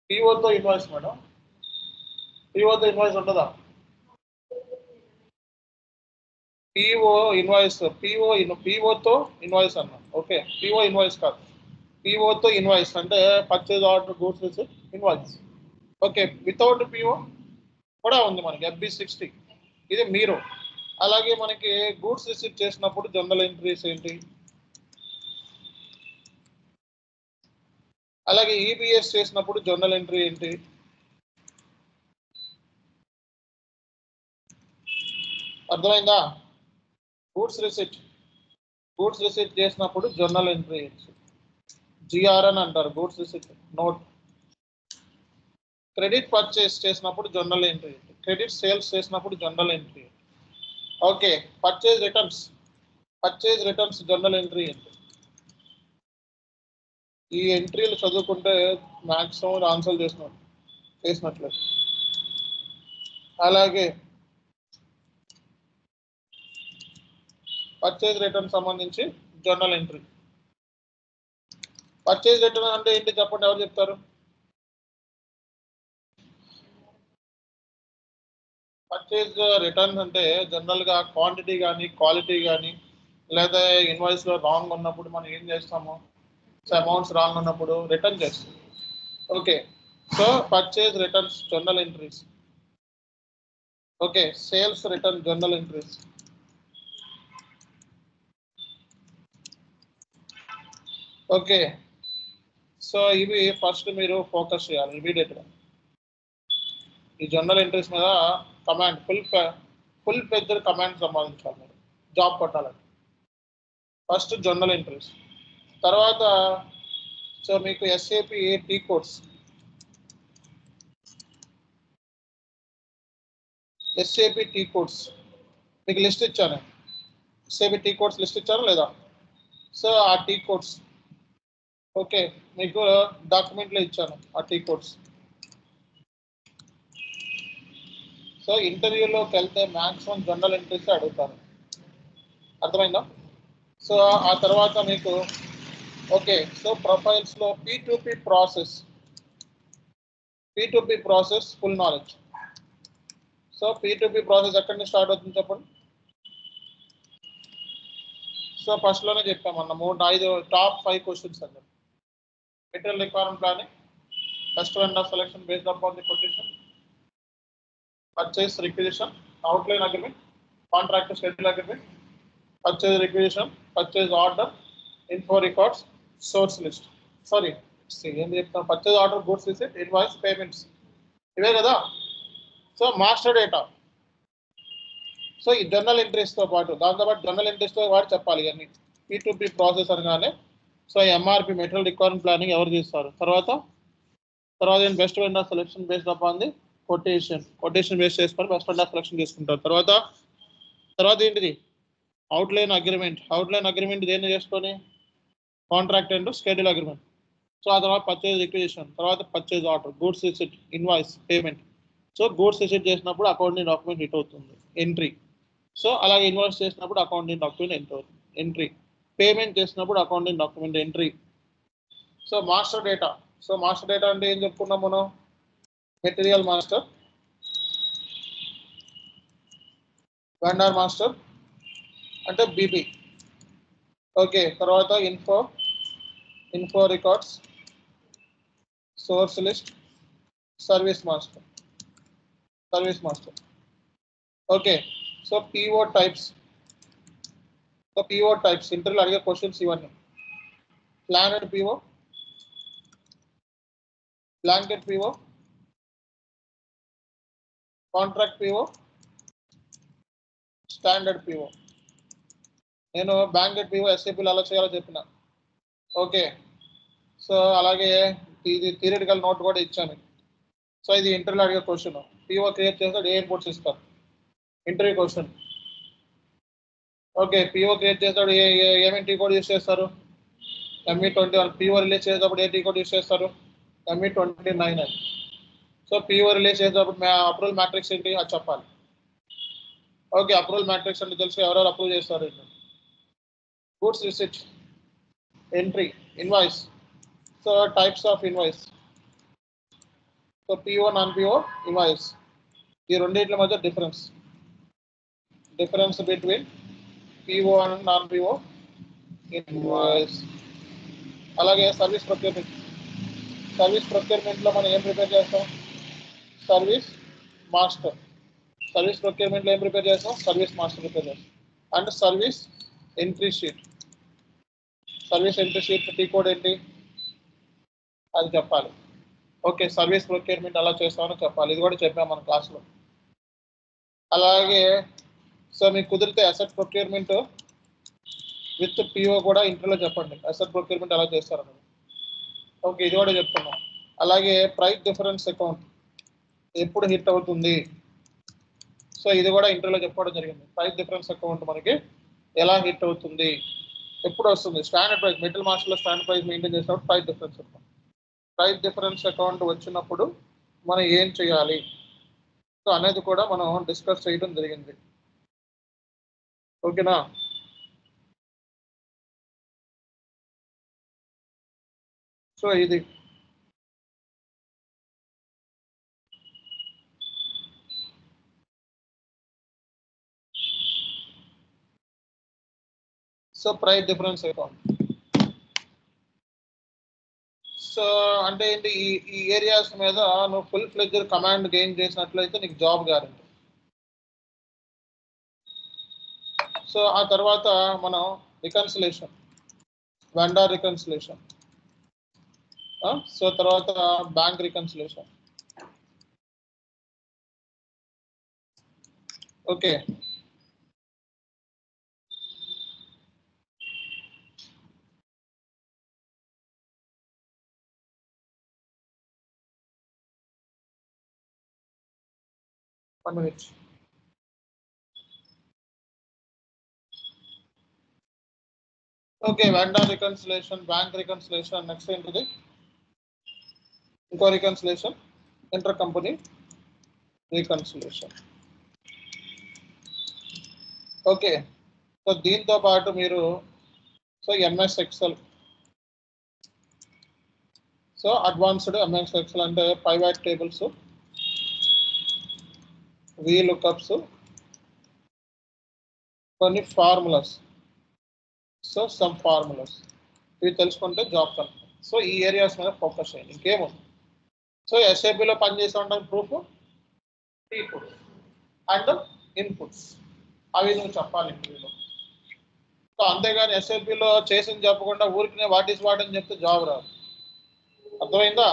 పిఓతో ఇన్వాయిస్ మేడం, పిఓతో ఇన్వాయిస్ ఉంటుందా? పిఓ ఇన్వాయిస్, పిఓతో ఇన్వాయిస్ అన్నా. ఓకే, పిఓ ఇన్వాయిస్ కాదు, పిఓతో ఇన్వాయిస్ అంటే purchase order goods receipt invoice. Okay, without PO కూడా ఉంది మనకి FB60, ఇది మీరు. అలాగే మనకి గూడ్స్ రిసీట్ చేసినప్పుడు జర్నల్ ఎంట్రీస్ ఏంటి? అలాగే ఈబిఎస్ చేసినప్పుడు జర్నల్ ఎంట్రీ ఏంటి? అర్థమైందా? గూడ్స్ రిసీట్ చేసినప్పుడు జర్నల్ ఎంట్రీ ఏంటి? జిఆర్ఎన్ అంటారు, goods receipt note. Credit purchase చేసినప్పుడు జర్నల్ ఎంట్రీ ఏంటి? క్రెడిట్ సేల్స్ చేసినప్పుడు జర్నల్ ఎంట్రీ ఏంటి? Okay, purchase returns journal entry ఏంటి? ఈ ఎంట్రీలు చదువుకుంటే మ్యాక్సిమం ఆన్సర్ చేసినట్లే. అలాగే పర్చేజ్ రిటర్న్ సంబంధించి జర్నల్ ఎంట్రీ. పర్చేజ్ రిటర్న్ అంటే ఏంటి చెప్పండి, ఎవరు చెప్తారు? పర్చేజ్ రిటర్న్ అంటే జనరల్గా క్వాంటిటీ కానీ క్వాలిటీ కానీ లేదా ఇన్వాయిస్లో రాంగ్ ఉన్నప్పుడు మనం ఏం చేస్తాము? అమౌంట్స్ రాంగ్ ఉన్నప్పుడు రిటర్న్ చేస్తాం. Okay, so purchase returns journal entries. Okay, sales return journal entries. Okay, so ఇవి ఫస్ట్ మీరు ఫోకస్ చేయాలి ఇమీడియట్గా. ఈ జర్నల్ ఎంట్రీస్ మీద కమాండ్ ఫుల్ పెద్ద కమాండ్ సంపాదించాలి మీరు జాబ్ కొట్టాలంటే. ఫస్ట్ జర్నల్ ఎంట్రీస్, తర్వాత సో మీకు SAP టీ కోడ్స్ మీకు లిస్ట్ ఇచ్చాను. SAP టీ కోడ్స్ లిస్ట్ ఇచ్చాను లేదా? సో ఆ టీ కోడ్స్ ఓకే మీకు డాక్యుమెంట్లో ఇచ్చాను ఆ టీ కోడ్స్. సో ఇంటర్వ్యూలోకి వెళ్తే మ్యాక్సిమం జనరల్ ఎంట్రీస్ అడుగుతారు, అర్థమైందా? సో ఆ తర్వాత మీకు ఓకే సో ప్రొఫైల్స్లో P2P process full knowledge. So P2P process ఎక్కడి నుంచి స్టార్ట్ అవుతుంది చెప్పండి. సో ఫస్ట్లోనే చెప్పామన్న 5 టాప్ 5 క్వశ్చన్స్ అండి. Material requirement planning, first vendor selection based upon the quotation, purchase requisition, outline agreement, contract schedule agreement, purchase requisition, purchase order, info records, source list. Sorry ఏం చెప్తాం, purchase order, goods receipt, invoice, payments, ఇవే కదా. So master data. So ఈ journal ఎంట్రీస్తో పాటు దాంతోపాటు journal ఎంట్రీస్తో పాటు చెప్పాలి ఇవన్నీ. P2P ప్రాసెస్ అనగానే so MRP material requirement planning ఎవరు చేస్తారు, తర్వాత best vendor selection based upon the quotation base చేసుకొని బెస్ట్ వెండర్ సెలెక్షన్ చేసుకుంటారు. తర్వాత ఏంటిది అవుట్లైన్ అగ్రిమెంట్ దేన్ని చేసుకొని contract and schedule agreement. So ఆ తర్వాత పర్చేజ్ రిక్విజిషన్, తర్వాత purchase order, goods receipt, invoice, payment. So goods receipt చేసినప్పుడు అకౌంటింగ్ డాక్యుమెంట్ హిట్ అవుతుంది, ఎంట్రీ. సో అలాగే ఇన్వాయిస్ చేసినప్పుడు అకౌంటింగ్ డాక్యుమెంట్ ఎంట్రీ, పేమెంట్ చేసినప్పుడు accounting document entry. So master data అంటే ఏం చెప్పుకున్నాం మనం, మెటీరియల్ మాస్టర్, వెండర్ మాస్టర్ అంటే BP. ఓకే తర్వాత info records, source list, service master. Okay so PO types ఇంటర్వ్యూలో అడిగే క్వశ్చన్స్ ఇవన్నీ. Planned PO, blanket PO, contract PO, standard PO. నేను బ్లాంకెట్ PO SAPలో ఎలా చేయాలో చెప్పిన. ఓకే సో అలాగే ఇది థియరిటికల్ నోట్ కూడా ఇచ్చాను. సో ఇది ఇంటర్వ్యూలో అడిగే క్వశ్చన్. PO క్రియేట్ చేస్తాడు, ఏ ఇన్పుట్స్ ఇస్తారు, interview question. Okay PO create చేస్తాడు, ఏమేమి టీ కోడ్ యూస్ చేస్తారు, ME21. PO రిలీజ్ చేసేటప్పుడు ఏ టీ కోడ్ యూస్ చేస్తారు, ME29. సో PO రిలీజ్ చేసేటప్పుడు అప్రూవల్ మ్యాట్రిక్స్ ఏంటి అది చెప్పాలి. ఓకే అప్రూవల్ మ్యాట్రిక్స్ అంటే తెలుసు, ఎవరెవరు అప్రూవ్ చేస్తారు. Goods receipt, entry, invoice. So types of invoice. So PO, non PO, invoice. ఈ రెండింటి మధ్య difference between PO and non PO invoice. అలాగే సర్వీస్ ప్రొక్యూర్మెంట్లో మనం ఏం ప్రిపేర్ చేస్తాం, సర్వీస్ మాస్టర్ ప్రిపేర్ చేస్తాం. And service entry sheet T code ఏంటి అది చెప్పాలి. ఓకే సర్వీస్ ప్రొక్యూర్మెంట్ ఎలా చేస్తామని చెప్పాలి, ఇది కూడా చెప్పాం మన క్లాస్లో. అలాగే సో మీకు కుదిరితే అసెట్ ప్రొక్యూర్మెంట్ విత్ PO కూడా ఇంటర్వ్యూలో చెప్పండి, అసెట్ ప్రొక్యూర్మెంట్ ఎలా చేస్తారని. ఓకే ఇది కూడా చెప్తున్నాం. అలాగే ప్రైస్ డిఫరెన్స్ అకౌంట్ ఎప్పుడు హిట్ అవుతుంది, సో ఇది కూడా ఇంటర్వ్యూలో చెప్పడం జరిగింది. ప్రైస్ డిఫరెన్స్ అకౌంట్ మనకి ఎలా హిట్ అవుతుంది, ఎప్పుడు వస్తుంది. స్టాండర్డ్ ప్రైస్, మెటీరియల్ మాస్టర్లో స్టాండర్డ్ ప్రైస్ మెయింటైన్ చేసినప్పుడు ప్రైస్ డిఫరెన్స్ అకౌంట్ వచ్చినప్పుడు మనం ఏం చేయాలి సో అనేది కూడా మనం డిస్కస్ చేయడం జరిగింది. ఓకేనా. సో ఇది so price difference account. So అంటే ఏంటి, ఈ ఏరియాస్ మీద నువ్వు ఫుల్ ఫ్లెడ్జర్ కమాండ్ గెయిన్ చేసినట్లయితే నీకు జాబ్ గ్యారెంటీ. సో ఆ తర్వాత మనం రికన్సిలేషన్, వెండర్ రికన్సిలేషన్, సో తర్వాత bank reconciliation. Okay 1 minute. Okay, vendor reconciliation, bank reconciliation, next into the reconciliation, intercompany reconciliation. Okay, so దీంతో పాటు మీరు so MS Excel so advanced MS Excel అంటే pivot tables, VLOOKUPs, కొన్ని formulas, so some formulas ఇవి తెలుసుకుంటే job confirm. So ఈ areas మీద focus చేయండి, ఇంకేముంది. సో ఎస్ఏబిలో పనిచేస్తూ ఉంటాం ప్రూఫ్ ఇన్పుట్స్ అండ్ ఇన్పుట్స్ అవి నువ్వు చెప్పాలి ఇంటర్వ్యూలో. సో అంతేగాని ఎస్ఏబిలో చేసింది చెప్పకుండా ఊరికి వాట్ ఈస్ వాట్ అని చెప్తే జాబ్ రాదు. అర్థమైందా?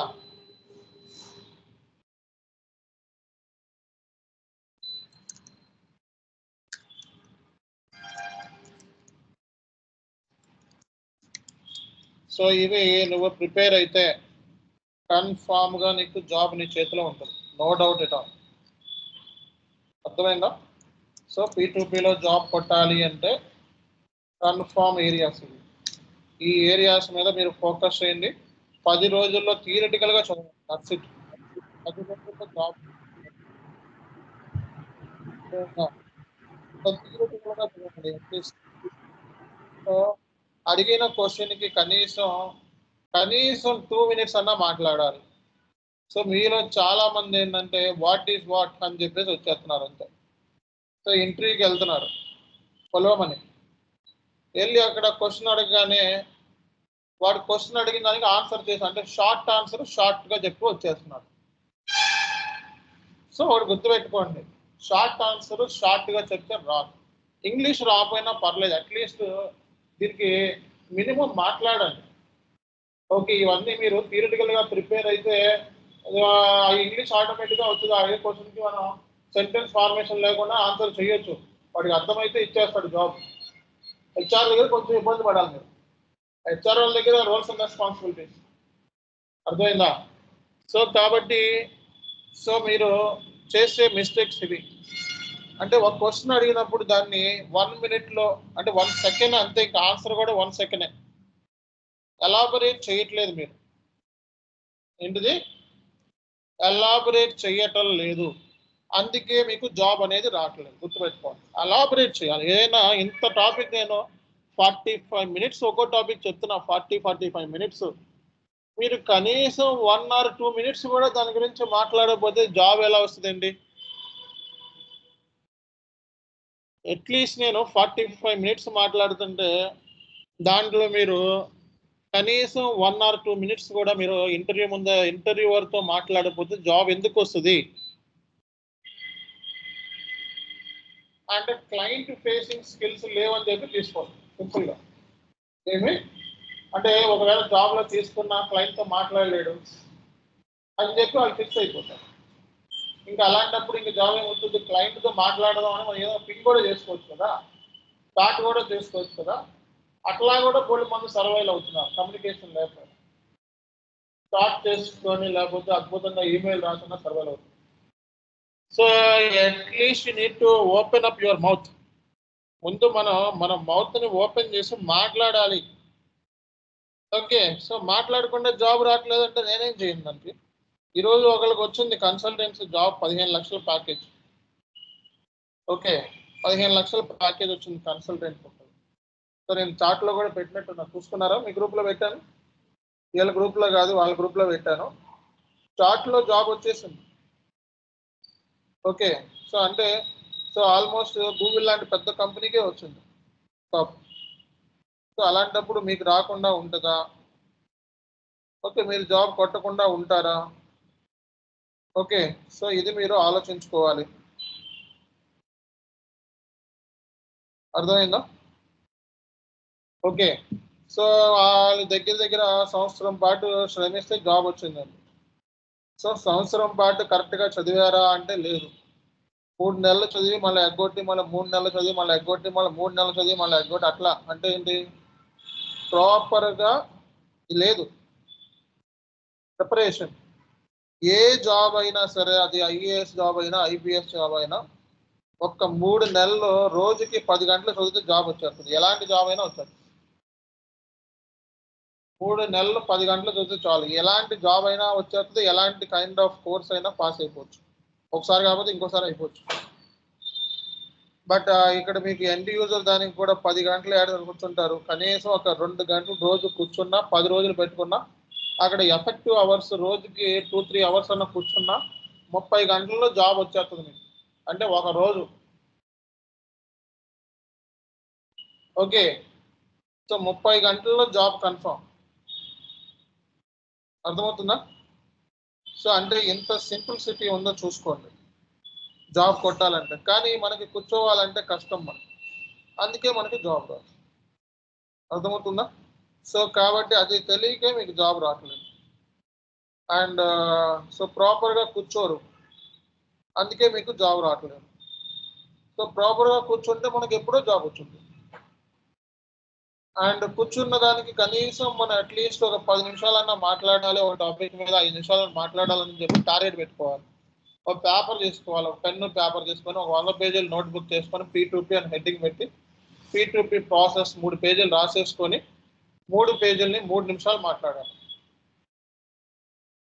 సో ఇవి నువ్వు ప్రిపేర్ అయితే కన్ఫామ్గా నీకు జాబ్ నీ చేతిలో ఉంటుంది, నో డౌట్ ఎట్ ఆల్. అర్థమైందా? సో P2Pలో జాబ్ కొట్టాలి అంటే కన్ఫామ్ ఏరియాస్ ఇవి. ఈ ఏరియాస్ మీద మీరు ఫోకస్ చేయండి. 10 రోజుల్లో థియరిటికల్గా చదవండి, దట్స్ ఇట్. 10 రోజుల్లో జాబ్ థియరిటికల్గా చదవండి అట్లీస్ట్. సో అడిగిన క్వశ్చన్కి కనీసం 2 minutes అన్నా మాట్లాడాలి. సో మీలో చాలా మంది ఏంటంటే వాట్ ఈస్ వాట్ అని చెప్పేసి వచ్చేస్తున్నారు అంతే. సో ఇంటర్వ్యూకి వెళ్తున్నారు కొలవమని, వెళ్ళి అక్కడ క్వశ్చన్ అడగగానే వాడు క్వశ్చన్ అడిగిన దానికి ఆన్సర్ చేసి అంటే షార్ట్ ఆన్సర్ షార్ట్గా చెప్పి వచ్చేస్తున్నాడు. సో వాడు గుర్తుపెట్టుకోండి, షార్ట్ ఆన్సర్ షార్ట్గా చెప్తే రాదు. ఇంగ్లీష్ రాకపోయినా పర్లేదు, అట్లీస్ట్ దీనికి మినిమం మాట్లాడండి. ఓకే, ఇవన్నీ మీరు థియరిటికల్గా ప్రిపేర్ అయితే ఇంగ్లీష్ ఆటోమేటిక్గా వచ్చింది. అదే క్వశ్చన్కి మనం సెంటెన్స్ ఫార్మేషన్ లేకుండా ఆన్సర్ చేయొచ్చు. వాడికి అర్థమైతే ఇచ్చేస్తాడు జాబ్. హెచ్ఆర్ దగ్గర కొంచెం ఇబ్బంది పడాలి మీరు. హెచ్ఆర్ వాళ్ళ దగ్గర రోల్స్ అండ్ రెస్పాన్సిబిలిటీస్. అర్థమైందా? సో కాబట్టి సో మీరు చేసే మిస్టేక్స్ ఇవి. అంటే ఒక క్వశ్చన్ అడిగినప్పుడు దాన్ని 1 minute అంటే 1 second అంతే, ఇంకా ఆన్సర్ కూడా 1 second. ఎలాబొరేట్ చేయట్లేదు మీరు. ఏంటిది? ఎలాబొరేట్ చేయటం లేదు, అందుకే మీకు జాబ్ అనేది రావట్లేదు. గుర్తుపెట్టుకోండి, ఎలాబొరేట్ చేయాలి. ఏదైనా ఇంత టాపిక్ నేను 45 minutes ఒక్కో టాపిక్ చెప్తున్నా, 45 minutes. మీరు కనీసం 1 or 2 minutes కూడా దాని గురించి మాట్లాడకపోతే జాబ్ ఎలా వస్తుందండి? అట్లీస్ట్ నేను 45 minutes మాట్లాడుతుంటే దాంట్లో మీరు కనీసం 1 or 2 minutes కూడా మీరు ఇంటర్వ్యూవర్తో మాట్లాడకపోతే జాబ్ ఎందుకు వస్తుంది? అంటే క్లయింట్ ఫేసింగ్ స్కిల్స్ లేవని చెప్పి తీసుకోండి సింపుల్గా. ఏమి అంటే ఒకవేళ జాబ్లో తీసుకున్న క్లయింట్తో మాట్లాడలేడు అని చెప్పి వాళ్ళు ఫిక్స్ అయిపోతారు. ఇంకా అలాంటప్పుడు ఇంకా జాబ్ ఏమవుతుంది? క్లయింట్తో మాట్లాడదాం అని మనం ఏదో పింగ్ కూడా చేసుకోవచ్చు కదా, స్టార్ట్ కూడా చేసుకోవచ్చు కదా. అట్లా కూడా బోల్డ్ మంది సర్వైవ్ అవుతున్నారు కమ్యూనికేషన్ లేకపోతే. స్టార్ట్ చేసుకొని లేకపోతే అద్భుతంగా ఈమెయిల్ రాకుండా సర్వైవ్ అవుతుంది. So at least you need to open up your mouth. ముందు మన మౌత్ని ఓపెన్ చేసి మాట్లాడాలి. ఓకే, సో మాట్లాడకుండా జాబ్ రావట్లేదంటే నేనేం చేయను దానికి. ఈరోజు ఒకరికి వచ్చింది కన్సల్టెన్సీ జాబ్ 15 లక్షల ప్యాకేజ్. ఓకే, 15 లక్షల ప్యాకేజ్ వచ్చింది కన్సల్టెంట్. సో నేను చాట్లో కూడా పెట్టినట్టున్నా, చూసుకున్నారా? మీ గ్రూప్లో పెట్టాను, వీళ్ళ గ్రూప్లో కాదు వాళ్ళ గ్రూప్లో పెట్టాను. చాట్లో జాబ్ వచ్చేసింది. ఓకే, సో అంటే సో ఆల్మోస్ట్ గూగుల్ లాంటి పెద్ద కంపెనీకే వచ్చింది జాబ్. సో అలాంటప్పుడు మీకు రాకుండా ఉంటుందా? ఓకే, మీరు జాబ్ కొట్టకుండా ఉంటారా? ఓకే, సో ఇది మీరు ఆలోచించుకోవాలి. అర్థమైందా? ఓకే, సో వాళ్ళ దగ్గర సంవత్సరం పాటు శ్రమిస్తే జాబ్ వచ్చిందండి. సో సంవత్సరం పాటు కరెక్ట్గా చదివారా అంటే లేదు. 3 నెలలు చదివి మళ్ళీ ఎగ్గొట్టి, మళ్ళీ 3 నెలలు చదివి మళ్ళీ ఎగ్గొట్టి, మళ్ళీ 3 నెలలు చదివి మళ్ళీ ఎగ్గొట్టి, అట్లా అంటే ఏంటి? ప్రాపర్గా లేదు ప్రిపరేషన్. ఏ జాబ్ అయినా సరే, అది ఐఏఎస్ జాబ్ అయినా ఐపీఎస్ జాబ్ అయినా, ఒక్క 3 నెలల్లో రోజుకి 10 గంటలు చదివితే జాబ్ వచ్చేస్తుంది. ఎలాంటి జాబ్ అయినా వచ్చేస్తుంది. 3 నెలలు 10 గంటలు చదివితే చాలు. ఎలాంటి జాబ్ అయినా వచ్చేస్తుంది. ఎలాంటి కైండ్ ఆఫ్ కోర్స్ అయినా పాస్ అయిపోవచ్చు. ఒకసారి కాకపోతే ఇంకోసారి అయిపోవచ్చు. బట్ ఇక్కడ మీకు ఎండ్ యూజర్ దానికి కూడా 10 గంటలు ఏడ కూర్చుంటారు. కనీసం ఒక 2 గంటలు రోజు కూర్చున్నా, 10 రోజులు పెట్టుకున్నా, అక్కడ ఎఫెక్టివ్ అవర్స్ రోజుకి 2-3 అవర్స్ అన్న కూర్చున్నా 30 గంటల్లో జాబ్ వచ్చేస్తుంది మీకు. అంటే ఒక రోజు. ఓకే. సో 30 గంటల్లో జాబ్ కన్ఫర్మ్. అర్థమవుతుందా? సో అంటే ఎంత సింప్లిసిటీ ఉందో చూసుకోండి జాబ్ కొట్టాలంటే. కానీ మనకి కూర్చోవాలంటే కష్టం మనకి. అందుకే మనకి జాబ్ రాదు. అర్థమవుతుందా? సో కాబట్టి అది తెలియకే మీకు జాబ్ రావట్లేదు. అండ్ సో ప్రాపర్గా కూర్చోరు, అందుకే మీకు జాబ్ రావట్లేదు. సో ప్రాపర్గా కూర్చుంటే మనకి ఎప్పుడో జాబ్ వచ్చింది. అండ్ కూర్చున్న దానికి కనీసం మనం అట్లీస్ట్ ఒక 10 నిమిషాలన్నా మాట్లాడాలి, ఒక టాపిక్ మీద 5 నిమిషాలు మాట్లాడాలని చెప్పి టార్గెట్ పెట్టుకోవాలి. ఒక పేపర్ తీసుకోవాలి, ఒక పెన్ను పేపర్ తీసుకొని ఒక 100 పేజీలు నోట్బుక్ చేసుకొని P2P అని హెడ్డింగ్ పెట్టి P2P ప్రాసెస్ 3 పేజీలు రాసేసుకొని 3 పేజీలని 3 నిమిషాలు మాట్లాడాలి.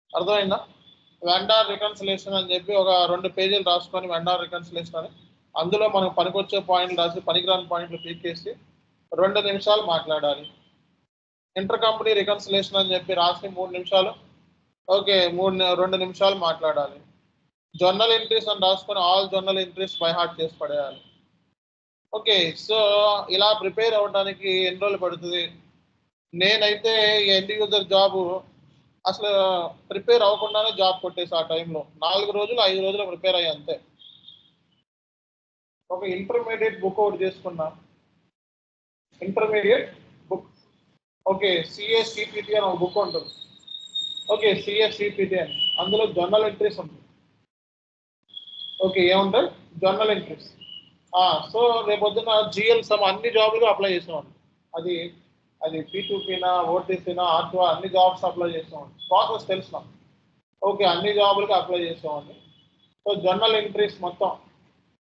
అర్థమైందా? వెండార్ రికన్సిలేషన్ అని చెప్పి ఒక 2 పేజీలు రాసుకొని వెండార్ రికన్సిలేషన్ అని అందులో మనకు పనికొచ్చే పాయింట్లు రాసి పనికిరాని పాయింట్లు పీకేసి 2 నిమిషాలు మాట్లాడాలి. ఇంటర్ కంపెనీ రికన్సిలేషన్ అని చెప్పి రాసి 3 నిమిషాలు, ఓకే 2 నిమిషాలు మాట్లాడాలి. జర్నల్ ఎంట్రీస్ అని రాసుకొని all journal entries by heart చేసి పడేయాలి. ఓకే. సో ఇలా ప్రిపేర్ అవ్వడానికి ఎన్ని రోజులు పడుతుంది? నేనైతే ఎండ్ యూజర్ జాబు అసలు ప్రిపేర్ అవ్వకుండానే జాబ్ కొట్టేసి ఆ టైంలో 4 రోజులు 5 రోజులు ప్రిపేర్ అయ్యా అంతే. ఒక ఇంటర్మీడియట్ బుక్ ఒకటి చేసుకున్నా. Intermediate book. ఓకే. సిఎస్సిపిటి అని ఒక బుక్ ఉంటుంది. ఓకే. సిఎస్సిపిటి అని అందులో జర్నల్ ఎంట్రీస్ ఉంటుంది. ఓకే. ఏముంటాయి? Journal entries. సో రేపొద్దున జిఎల్ సమ్ అన్ని జాబ్‌లు అప్లై చేసేవాడిని. అది అది P2Pనా, ఓటీసీనా, ఆర్‌టీఓ అన్ని జాబ్స్ అప్లై చేసేవాడిని. ప్రాసెస్ తెలుసు నాకు. ఓకే. అన్ని జాబ్‌లకి అప్లై చేసేవాడిని. సో జర్నల్ ఎంట్రీస్ మొత్తం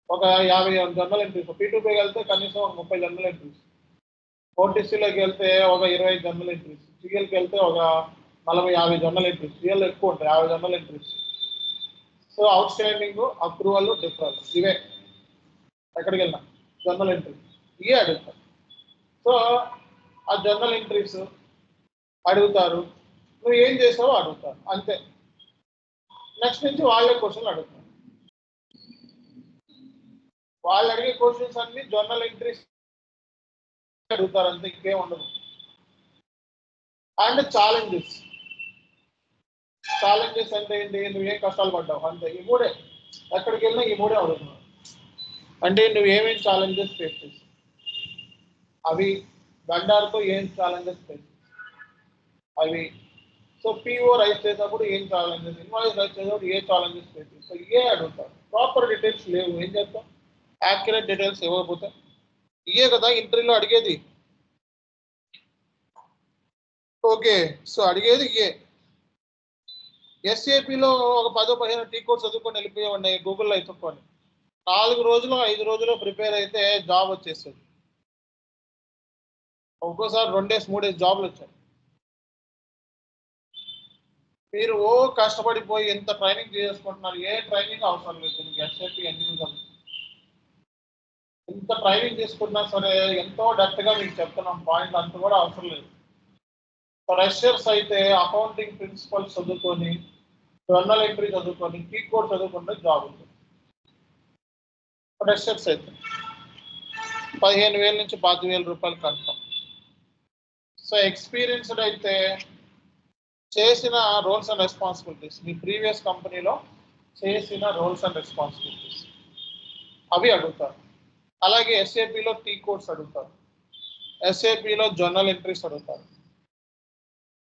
ఒక 50 జర్నల్ ఎంట్రీస్. P2Pకి వెళ్తే కనీసం ఒక 30 జర్నల్ ఎంట్రీస్. ఓటీసీలోకి వెళ్తే ఒక 20 జర్నల్ ఎంట్రీస్. జిఎల్‌కి వెళ్తే ఒక 40-50 జర్నల్ ఎంట్రీస్. జిఎల్ ఎక్కువ ఉంటాయి. 50 journal entries. So out standing, approval, డిఫరల్ ఇవే ఎక్కడికి వెళ్ళినా జర్నల్ ఎంట్రీ ఇవే అడుగుతారు. సో ఆ జర్నల్ ఎంట్రీస్ అడుగుతారు, నువ్వు ఏం చేసావో అడుగుతారు అంతే. నెక్స్ట్ నుంచి వాళ్ళే క్వశ్చన్లు అడుగుతారు. వాళ్ళు అడిగే క్వశ్చన్స్ అన్ని జర్నల్ ఎంట్రీస్ అడుగుతారు అంతే, ఇంకేం ఉండదు. అండ్ ఛాలెంజెస్ అంటే ఏంటి? నువ్వేం కష్టాలు పడ్డావు అంతే. ఈ మూడే ఎక్కడికి వెళ్ళినా ఈ మూడే అడుగుతున్నావు. అంటే నువ్వేమేం ఛాలెంజెస్ ఫేస్ చేసావు, అవి వెండార్తో ఏం ఛాలెంజెస్ ఫేస్ అవి. సో పిఓ రైట్ చేసినప్పుడు ఏం ఛాలెంజెస్, ఇన్వాయిస్ రైట్ చేసినప్పుడు ఏ ఛాలెంజెస్ ఫేస్ చేస్తావు, ఇవే అడుగుతారు. ప్రాపర్ డీటెయిల్స్ లేవు, ఏం చేస్తాం? యాక్యురేట్ డీటెయిల్స్ ఇవ్వకపోతే ఇవే కదా ఇంటర్వ్యూలో అడిగేది. ఓకే. సో అడిగేది ఇవే. ఎస్ఏపిలో ఒక 10-15 టీ కోర్స్ చదువుకొని వెళ్ళిపోయేవాడిని గూగుల్లో ఎత్తుక్కొని. 4 రోజులు 5 రోజులు ప్రిపేర్ అయితే జాబ్ వచ్చేస్తుంది. ఒక్కోసారి 2 డేస్ 3 డేస్ జాబ్లు వచ్చాయి. మీరు కష్టపడిపోయి ఎంత ట్రైనింగ్ చేసుకుంటున్నారు, ఏ ట్రైనింగ్ అవసరం లేదు మీకు. ఎస్ఏపి ఎన్ని ఎంత ట్రైనింగ్ తీసుకున్నా సరే ఎంతో డెప్త్గా మీకు చెప్తున్నాం పాయింట్, అంత కూడా అవసరం లేదు. ఫ్రెషర్స్ అయితే అకౌంటింగ్ ప్రిన్సిపల్స్ చదువుకొని, జర్నల్ ఎంట్రీ చదువుకొని, కీ కోడ్ చదువుకుంటే జాబ్ ఉంటుంది. ఫ్రెషర్స్ అయితే 15,000 నుంచి 25,000 రూపాయలు కన్ఫర్మ్. సో ఎక్స్పీరియన్స్డ్ అయితే చేసిన రోల్స్ అండ్ రెస్పాన్సిబిలిటీస్, మీ ప్రీవియస్ కంపెనీలో చేసిన రోల్స్ అండ్ రెస్పాన్సిబిలిటీస్ అవి అడుగుతారు. అలాగే ఎస్ఏపిలో టీ కోడ్స్ అడుగుతారు, ఎస్ఏపిలో జర్నల్ ఎంట్రీస్ అడుగుతారు,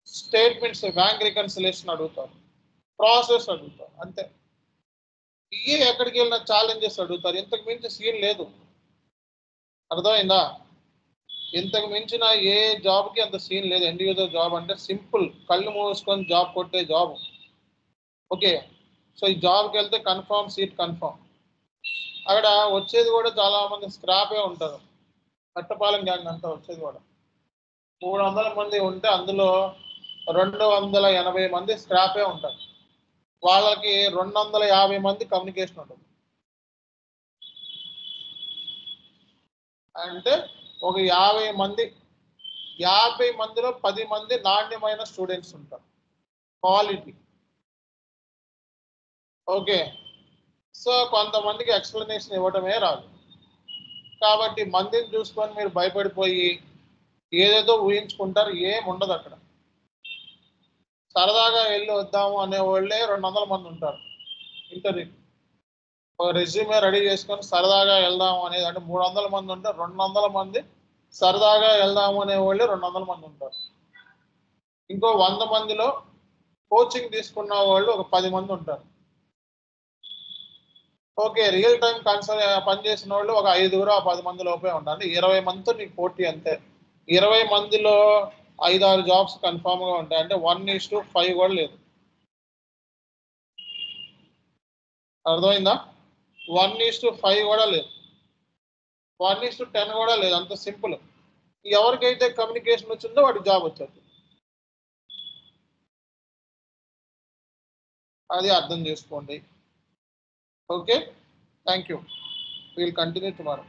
స్టేట్మెంట్స్ బ్యాంక్ రికన్సిలేషన్ అడుగుతారు, ప్రాసెస్ అడుగుతారు అంతే. ఇవే ఎక్కడికి వెళ్ళిన ఛాలెంజెస్ అడుగుతారు. ఇంతకు మించి సీన్ లేదు. అర్థమైందా? ఇంతకు మించిన ఏ జాబ్కి అంత సీన్ లేదు. ఎండ్ యూజర్ జాబ్ అంటే సింపుల్, కళ్ళు మూసుకొని జాబ్ కొట్టే జాబ్. ఓకే, సో ఈ జాబ్కి వెళ్తే కన్ఫర్మ్ సీట్ కన్ఫర్మ్. అక్కడ వచ్చేది కూడా చాలా మంది స్క్రాపే ఉంటారు. కట్టపాలెం గ్యాంగ్ అంతా వచ్చేది కూడా 300 మంది ఉంటే అందులో 280 మంది స్క్రాపే ఉంటారు. వాళ్ళకి 250 మంది కమ్యూనికేషన్ ఉంటుంది. అంటే ఒక 50 మంది, 50 మందిలో 10 మంది నాణ్యమైన స్టూడెంట్స్ ఉంటారు, క్వాలిటీ. ఓకే, సో కొంతమందికి ఎక్స్ప్లెనేషన్ ఇవ్వటమే రాదు. కాబట్టి మందిని చూసుకొని మీరు భయపడిపోయి ఏదేదో ఊహించుకుంటారు, ఏం ఉండదు అక్కడ. సరదాగా వెళ్ళి వద్దాము అనే వాళ్ళే 200 మంది ఉంటారు ఇంటర్వ్యూ. ఒక రెజ్యూమే రెడీ చేసుకొని సరదాగా వెళ్దాము అనేది, అంటే 300 మంది ఉంటే 200 మంది సరదాగా వెళ్దాము అనే వాళ్ళే 200 మంది ఉంటారు. ఇంకో 100 మందిలో కోచింగ్ తీసుకున్న వాళ్ళు ఒక 10 మంది ఉంటారు. ఓకే, రియల్ టైం పనిచేసిన వాళ్ళు ఒక 5 ఆ 10 మంది లోపే ఉంటారు. అంటే 20 మందితో నీకు పోటీ అంతే. 20 మందిలో 5-6 జాబ్స్ కన్ఫామ్ గా ఉంటాయి. అంటే 1:5 కూడా లేదు. అర్థమైందా? 1:5 కూడా లేదు, 1:10 కూడా లేదు. అంత సింపుల్. ఎవరికైతే కమ్యూనికేషన్ వచ్చిందో వాడికి జాబ్ వచ్చేది. అది అర్థం చేసుకోండి. Okay, thank you. Will continue tomorrow.